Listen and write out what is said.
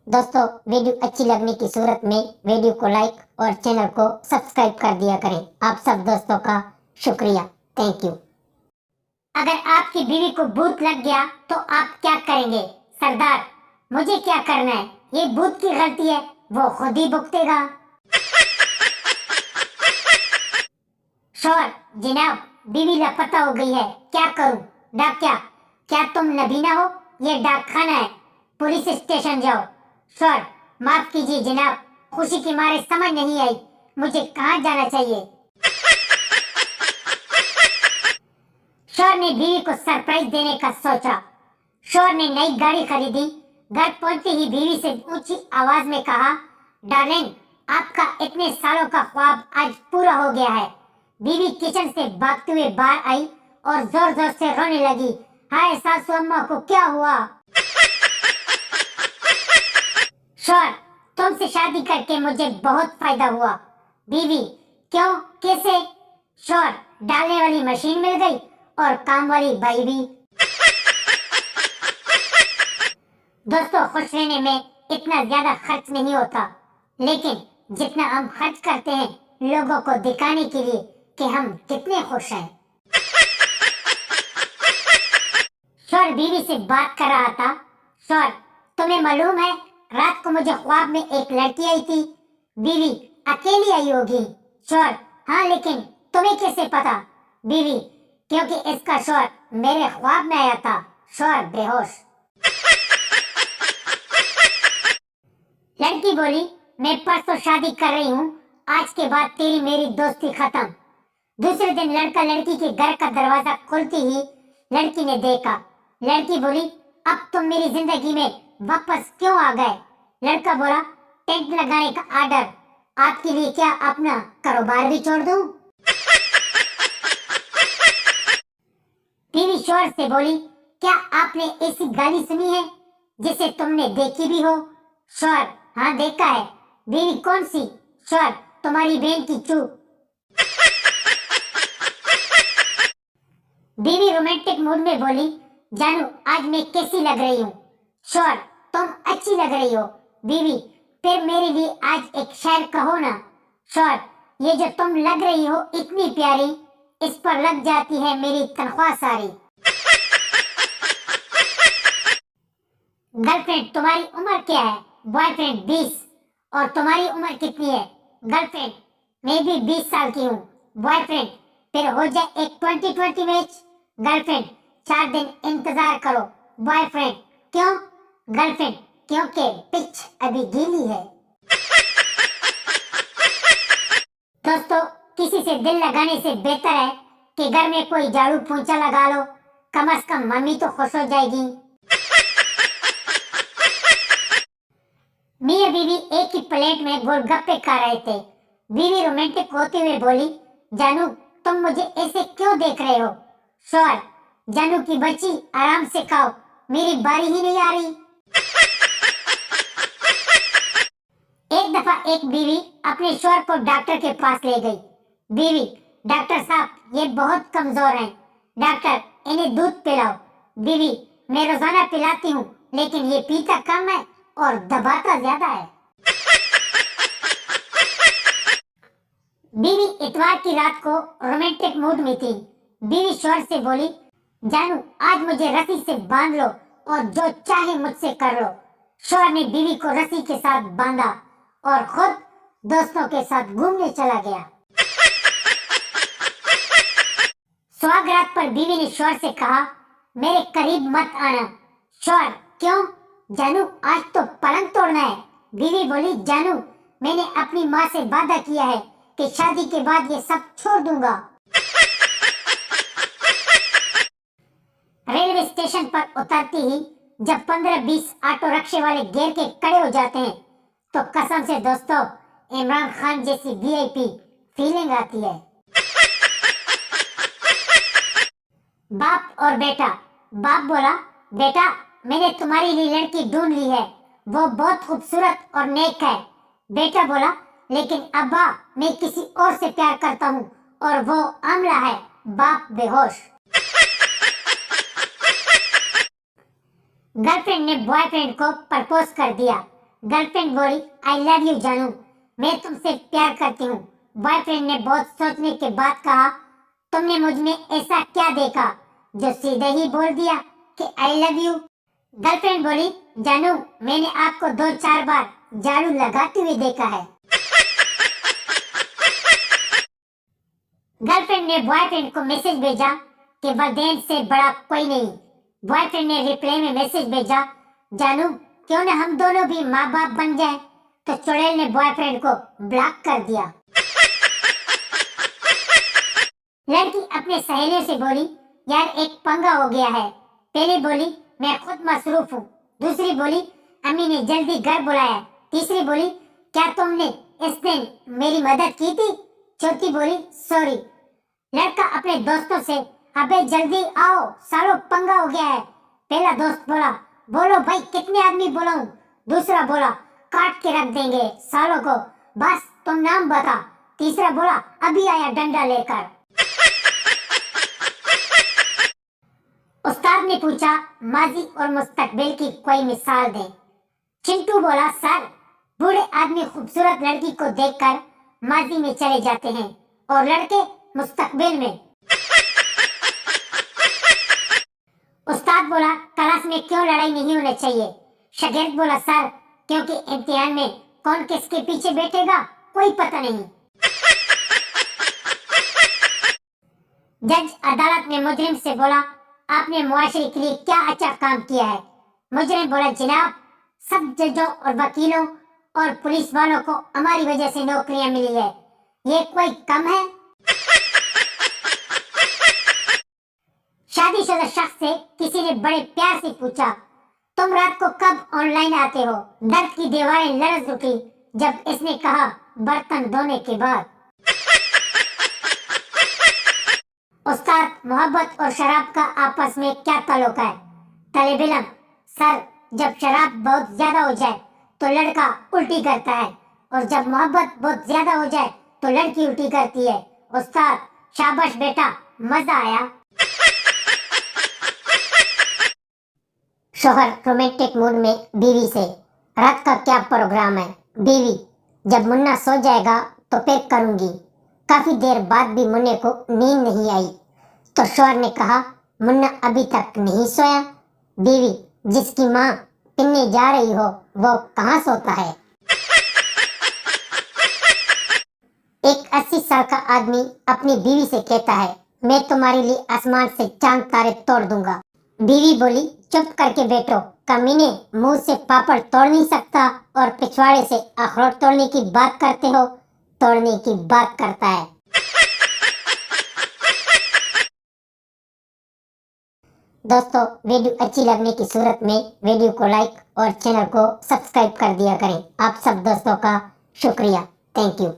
दोस्तों वीडियो अच्छी लगने की सूरत में वीडियो को लाइक और चैनल को सब्सक्राइब कर दिया करें। आप सब दोस्तों का शुक्रिया, थैंक यू। अगर आपकी बीवी को भूत लग गया तो आप क्या करेंगे? सरदार, मुझे क्या करना है? ये भूत की गलती है, वो खुद ही भुगतेगा। शौहर, जनाब बीवी लापता हो गई है, क्या करूं? डाकिया, क्या तुम नबीना हो? ये डाक खाना है, पुलिस स्टेशन जाओ। शौहर, माफ कीजिए जनाब, खुशी के मारे समझ नहीं आई मुझे कहाँ जाना चाहिए। शौहर ने बीवी को सरप्राइज देने का सोचा। शौहर ने नई गाड़ी खरीदी। घर पहुंचते ही बीवी से ऊंची आवाज में कहा, डार्लिंग, आपका इतने सालों का ख्वाब आज पूरा हो गया है। बीवी किचन से भागते हुए बाहर आई और जोर जोर से रोने लगी। हाय सासू अम्मा को क्या हुआ? शौहर, तुमसे शादी करके मुझे बहुत फायदा हुआ। बीवी, क्यों, कैसे? शौहर, डालने वाली मशीन मिल गई और काम वाली बाई भी। दोस्तों, खुश रहने में इतना ज्यादा खर्च नहीं होता, लेकिन जितना हम खर्च करते हैं लोगों को दिखाने के लिए कि हम कितने खुश हैं। शौहर बीवी से बात कर रहा था। शौहर, तुम्हें मालूम है रात को मुझे ख्वाब में एक लड़की आई थी। बीवी, अकेली आई होगी। शौहर, हाँ, लेकिन तुम्हें कैसे पता? बीवी, क्योंकि इसका शौहर मेरे ख्वाब में आया था। शौहर बेहोश। लड़की बोली, मैं परसों शादी कर रही हूँ, आज के बाद तेरी मेरी दोस्ती खत्म। दूसरे दिन लड़का लड़की के घर का दरवाजा खोलते ही लड़की ने देखा। लड़की बोली, अब तुम मेरी जिंदगी में वापस क्यों आ गए? लड़का बोला, टेंट लगाने का आर्डर, आपके लिए क्या अपना कारोबार भी छोड़ दूं? बीवी शौहर से बोली, क्या आपने ऐसी गाली सुनी है जिसे तुमने देखी भी हो? शौहर, हाँ देखा है। बीवी, कौन सी? शौहर, तुम्हारी बहन की चूक। बीवी रोमांटिक मूड में बोली, जानू आज मैं कैसी लग रही हूँ? शौहर, तुम अच्छी लग रही हो। बीवी, फिर मेरे लिए आज एक शेर कहो ना। शौहर, ये जो तुम लग रही हो इतनी प्यारी, इस पर लग जाती है मेरी तनख्वाह सारी। गर्लफ्रेंड, तुम्हारी उम्र क्या है? बॉयफ्रेंड, 20। और तुम्हारी उम्र कितनी है? गर्लफ्रेंड, मैं भी 20 साल की हूँ। बॉयफ्रेंड, फिर हो जाए एक 20-20 मैच। गर्लफ्रेंड, 4 दिन इंतजार करो। बॉयफ्रेंड, क्यों? गर्लफ्रेंड, क्योंकि पिच अभी गीली है। दोस्तों, किसी से दिल लगाने से बेहतर है कि घर में कोई झाड़ू पोंछा लगा लो, कम से कम मम्मी तो खुश हो जाएगी। मियां बीवी एक ही प्लेट में गोलगप्पे खा रहे थे। बीवी रोमांटिक होते हुए बोली, जानू तुम मुझे ऐसे क्यों देख रहे हो? शौहर, जानू की बच्ची आराम से खाओ, मेरी बारी ही नहीं आ रही। एक दफा एक बीवी अपने शौहर को डॉक्टर के पास ले गई। बीवी, डॉक्टर साहब, ये बहुत कमजोर हैं। डॉक्टर, इन्हें दूध पिलाओ। बीवी, मैं रोजाना पिलाती हूँ, लेकिन ये पीता कम है और दबाता ज्यादा है। बीवी इतवार की रात को रोमांटिक मूड में थी। बीवी शौहर से बोली, जानू आज मुझे रस्सी से बांध लो और जो चाहे मुझसे कर लो। शौहर ने बीवी को रस्सी के साथ बांधा और खुद दोस्तों के साथ घूमने चला गया। सुहागरात पर बीवी ने शौहर से कहा, मेरे करीब मत आना। शौहर, क्यों? जानू आज तो पलंग तोड़ना है। बीवी बोली, जानू मैंने अपनी माँ से वादा किया है कि शादी के बाद ये सब छोड़ दूंगा। रेलवे स्टेशन पर उतरते ही जब 15-20 ऑटो रिक्शे वाले घेर के खड़े हो जाते हैं तो कसम से दोस्तों, इमरान खान जैसी वीआईपी फीलिंग आती है। बाप और बेटा। बाप बोला, बेटा मैंने तुम्हारे लिए लड़की ढूंढ ली है, वो बहुत खूबसूरत और नेक है। बेटा बोला, लेकिन अब्बा मैं किसी और से प्यार करता हूँ और वो आमला है। बाप बेहोश। गर्लफ्रेंड ने बॉयफ्रेंड को प्रपोज कर दिया। गर्लफ्रेंड बोली, आई लव यू जानू, मैं तुमसे प्यार करती हूँ। बॉयफ्रेंड ने बहुत सोचने के बाद कहा, तुमने मुझ में ऐसा क्या देखा जो सीधे ही बोल दिया कि आई लव यू? गर्लफ्रेंड बोली, जानू, मैंने आपको 2-4 बार झाड़ू लगाते हुए देखा है। गर्लफ्रेंड ने बॉयफ्रेंड को मैसेज भेजा कि वरदान से बड़ा कोई नहीं। बॉयफ्रेंड ने रिप्लाई में मैसेज भेजा, जानू, क्यों न हम दोनों भी माँ बाप बन जाए? तो चुड़ैल ने बॉयफ्रेंड को ब्लॉक कर दिया। लड़की अपने सहेलियों से बोली, यार एक पंगा हो गया है। पहली बोली, मैं खुद मसरूफ हूँ। दूसरी बोली, अम्मी ने जल्दी घर बुलाया। तीसरी बोली, क्या तुमने इस दिन मेरी मदद की थी? चौथी बोली, सॉरी। लड़का अपने दोस्तों से, अबे जल्दी आओ, सालों पंगा हो गया है। पहला दोस्त बोला, बोलो भाई कितने आदमी बुलाऊं? दूसरा बोला, काट के रख देंगे सालों को, बस तुम नाम बता। तीसरा बोला, अभी आया डंडा लेकर। उस्ताद ने पूछा, माजी और मुस्तकबिल की कोई मिसाल दें। चिंटू बोला, सर, बूढ़े आदमी खूबसूरत लड़की को देखकर माजी में चले जाते हैं और लड़के मुस्तकबिल में। उस्ताद बोला, क्लास में क्यों लड़ाई नहीं होनी चाहिए? शागिर्द बोला, सर, क्योंकि इम्तिहान में कौन किसके पीछे बैठेगा कोई पता नहीं। जज अदालत में मुजरिम से बोला, आपने मुआशरे के लिए क्या अच्छा काम किया है? मुजरिम बोला, जनाब, सब जजों और वकीलों और पुलिस वालों को हमारी वजह से नौकरियां मिली है, ये कोई कम है? शादीशुदा शख्स से किसी ने बड़े प्यार से पूछा, तुम रात को कब ऑनलाइन आते हो? दर्द की दीवारें लरज उठी जब इसने कहा, बर्तन धोने के बाद। उस्ताद, मोहब्बत और शराब का आपस में क्या ताल्लुक है? तालिब इल्म, सर, जब शराब बहुत ज्यादा हो जाए तो लड़का उल्टी करता है और जब मोहब्बत बहुत ज्यादा हो जाए तो लड़की उल्टी करती है। उस्ताद, शाबाश बेटा, मजा आया। शोहर रोमांटिक मूड में बीवी से, रात का क्या प्रोग्राम है? बीवी, जब मुन्ना सो जाएगा तो फिर करूंगी। काफी देर बाद भी मुन्ने को नींद नहीं आई तो शोहर ने कहा, मुन्ना अभी तक नहीं सोया? बीवी, जिसकी माँ पिन्ने जा रही हो वो कहाँ सोता है? एक 80 साल का आदमी अपनी बीवी से कहता है, मैं तुम्हारे लिए आसमान से चांद तारे तोड़ दूंगा। बीवी बोली, चुप करके बैठो, कमीने, मुंह से पापड़ तोड़ नहीं सकता और पिछवाड़े से अखरोट तोड़ने की बात करते हो? तोड़ने की बात करता है। दोस्तों, वीडियो अच्छी लगने की सूरत में वीडियो को लाइक और चैनल को सब्सक्राइब कर दिया करें। आप सब दोस्तों का शुक्रिया। Thank you.